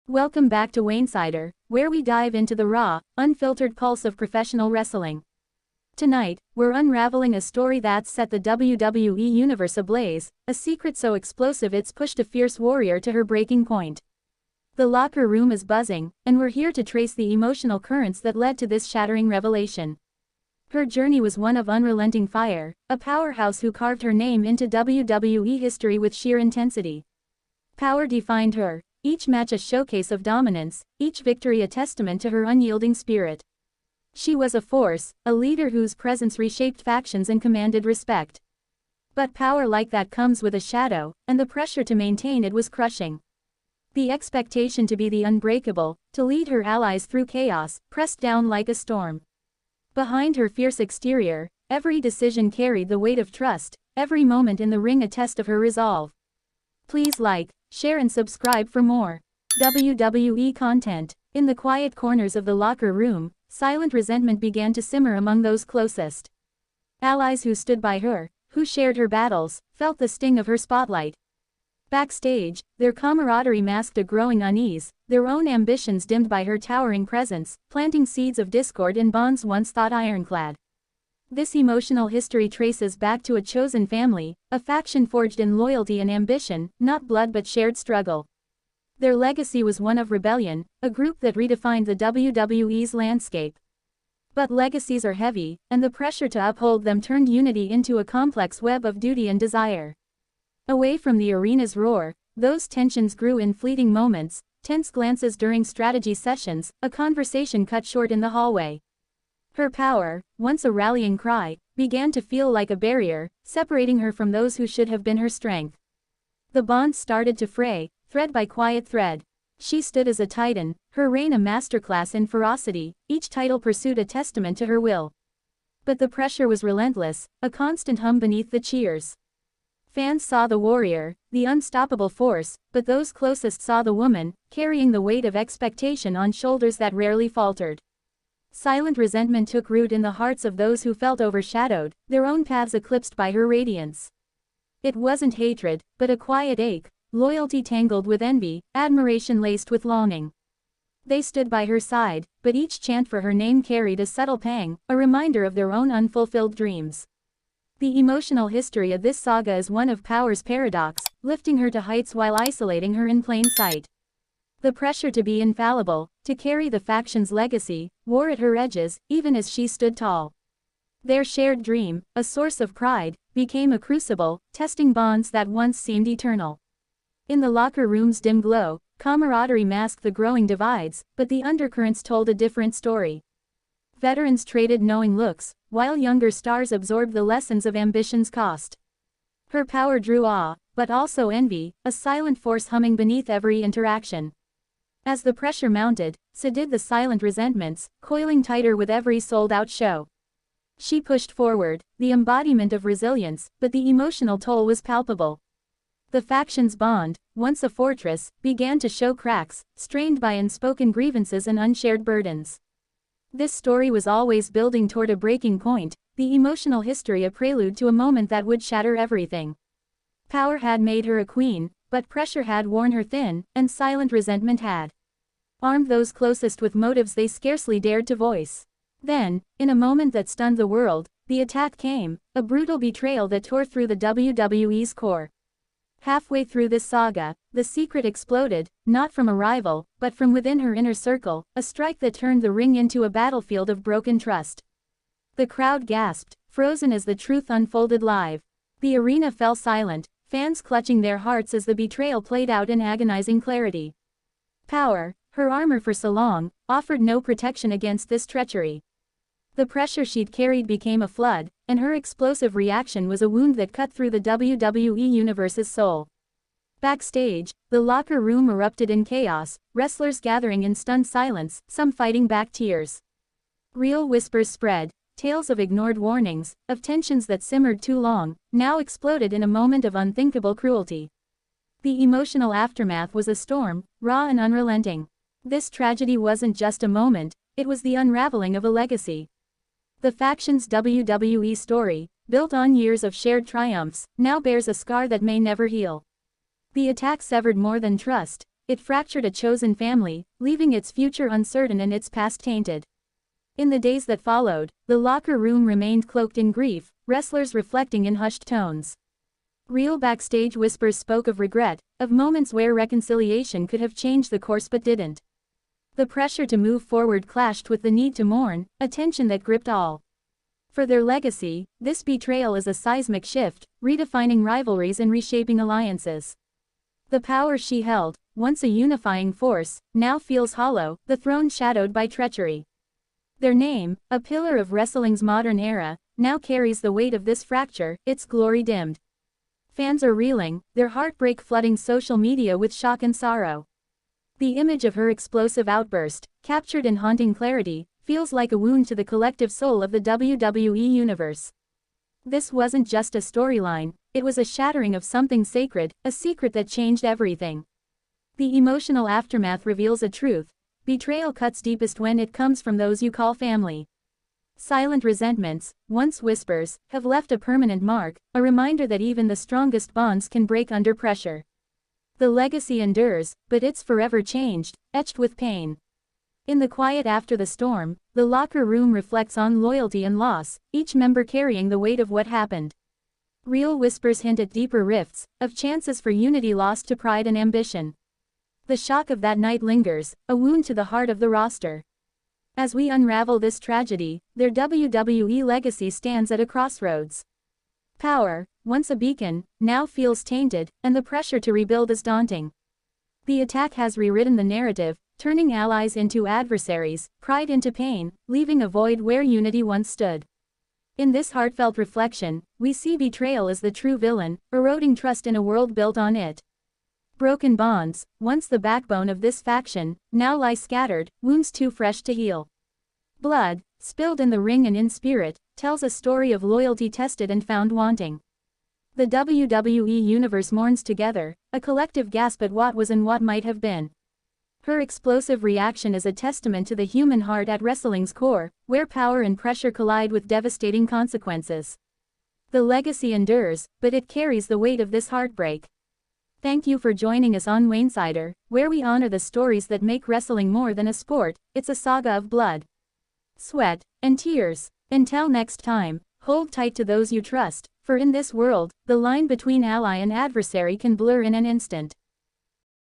Welcome back to Wainsider, where we dive into the raw, unfiltered pulse of professional wrestling. Tonight, we're unraveling a story that's set the WWE Universe ablaze, a secret so explosive it's pushed a fierce warrior to her breaking point. The locker room is buzzing, and we're here to trace the emotional currents that led to this shattering revelation. Her journey was one of unrelenting fire, a powerhouse who carved her name into WWE history with sheer intensity. Power defined her, each match a showcase of dominance, each victory a testament to her unyielding spirit. She was a force, a leader whose presence reshaped factions and commanded respect. But power like that comes with a shadow, and the pressure to maintain it was crushing. The expectation to be the unbreakable, to lead her allies through chaos, pressed down like a storm. Behind her fierce exterior, every decision carried the weight of trust, every moment in the ring a test of her resolve. Please like, share and subscribe for more WWE content. In the quiet corners of the locker room, silent resentment began to simmer among those closest. Allies who stood by her, who shared her battles, felt the sting of her spotlight. Backstage, their camaraderie masked a growing unease, their own ambitions dimmed by her towering presence, planting seeds of discord in bonds once thought ironclad. This emotional history traces back to a chosen family, a faction forged in loyalty and ambition, not blood but shared struggle. Their legacy was one of rebellion, a group that redefined the WWE's landscape. But legacies are heavy, and the pressure to uphold them turned unity into a complex web of duty and desire. Away from the arena's roar, those tensions grew in fleeting moments, tense glances during strategy sessions, a conversation cut short in the hallway. Her power, once a rallying cry, began to feel like a barrier, separating her from those who should have been her strength. The bonds started to fray, thread by quiet thread. She stood as a titan, her reign a masterclass in ferocity, each title pursued a testament to her will. But the pressure was relentless, a constant hum beneath the cheers. Fans saw the warrior, the unstoppable force, but those closest saw the woman, carrying the weight of expectation on shoulders that rarely faltered. Silent resentment took root in the hearts of those who felt overshadowed, their own paths eclipsed by her radiance. It wasn't hatred, but a quiet ache, loyalty tangled with envy, admiration laced with longing. They stood by her side, but each chant for her name carried a subtle pang, a reminder of their own unfulfilled dreams. The emotional history of this saga is one of power's paradox, lifting her to heights while isolating her in plain sight. The pressure to be infallible, to carry the faction's legacy, wore at her edges, even as she stood tall. Their shared dream, a source of pride, became a crucible, testing bonds that once seemed eternal. In the locker room's dim glow, camaraderie masked the growing divides, but the undercurrents told a different story. Veterans traded knowing looks, while younger stars absorbed the lessons of ambition's cost. Her power drew awe, but also envy, a silent force humming beneath every interaction. As the pressure mounted, so did the silent resentments, coiling tighter with every sold-out show. She pushed forward, the embodiment of resilience, but the emotional toll was palpable. The faction's bond, once a fortress, began to show cracks, strained by unspoken grievances and unshared burdens. This story was always building toward a breaking point, the emotional history a prelude to a moment that would shatter everything. Power had made her a queen, but pressure had worn her thin, and silent resentment had armed those closest with motives they scarcely dared to voice. Then, in a moment that stunned the world, the attack came, a brutal betrayal that tore through the WWE's core. Halfway through this saga, the secret exploded, not from a rival, but from within her inner circle, a strike that turned the ring into a battlefield of broken trust. The crowd gasped, frozen as the truth unfolded live. The arena fell silent, fans clutching their hearts as the betrayal played out in agonizing clarity. Power, her armor for so long, offered no protection against this treachery. The pressure she'd carried became a flood, and her explosive reaction was a wound that cut through the WWE Universe's soul. Backstage, the locker room erupted in chaos, wrestlers gathering in stunned silence, some fighting back tears. Real whispers spread, tales of ignored warnings, of tensions that simmered too long, now exploded in a moment of unthinkable cruelty. The emotional aftermath was a storm, raw and unrelenting. This tragedy wasn't just a moment, it was the unraveling of a legacy. The faction's WWE story, built on years of shared triumphs, now bears a scar that may never heal. The attack severed more than trust, it fractured a chosen family, leaving its future uncertain and its past tainted. In the days that followed, the locker room remained cloaked in grief, wrestlers reflecting in hushed tones. Real backstage whispers spoke of regret, of moments where reconciliation could have changed the course but didn't. The pressure to move forward clashed with the need to mourn, a tension that gripped all. For their legacy, this betrayal is a seismic shift, redefining rivalries and reshaping alliances. The power she held, once a unifying force, now feels hollow, the throne shadowed by treachery. Their name, a pillar of wrestling's modern era, now carries the weight of this fracture, its glory dimmed. Fans are reeling, their heartbreak flooding social media with shock and sorrow. The image of her explosive outburst, captured in haunting clarity, feels like a wound to the collective soul of the WWE Universe. This wasn't just a storyline, it was a shattering of something sacred, a secret that changed everything. The emotional aftermath reveals a truth: betrayal cuts deepest when it comes from those you call family. Silent resentments, once whispers, have left a permanent mark, a reminder that even the strongest bonds can break under pressure. The legacy endures, but it's forever changed, etched with pain. In the quiet after the storm, the locker room reflects on loyalty and loss, each member carrying the weight of what happened. Real whispers hint at deeper rifts, of chances for unity lost to pride and ambition. The shock of that night lingers, a wound to the heart of the roster. As we unravel this tragedy, their WWE legacy stands at a crossroads. Power, once a beacon, now feels tainted, and the pressure to rebuild is daunting. The attack has rewritten the narrative, turning allies into adversaries, pride into pain, leaving a void where unity once stood. In this heartfelt reflection, we see betrayal as the true villain, eroding trust in a world built on it. Broken bonds, once the backbone of this faction, now lie scattered, wounds too fresh to heal. Blood, spilled in the ring and in spirit, tells a story of loyalty tested and found wanting. The WWE Universe mourns together, a collective gasp at what was and what might have been. Her explosive reaction is a testament to the human heart at wrestling's core, where power and pressure collide with devastating consequences. The legacy endures, but it carries the weight of this heartbreak. Thank you for joining us on Wainsider, where we honor the stories that make wrestling more than a sport. It's a saga of blood, sweat, and tears. Until next time, hold tight to those you trust, for in this world, the line between ally and adversary can blur in an instant.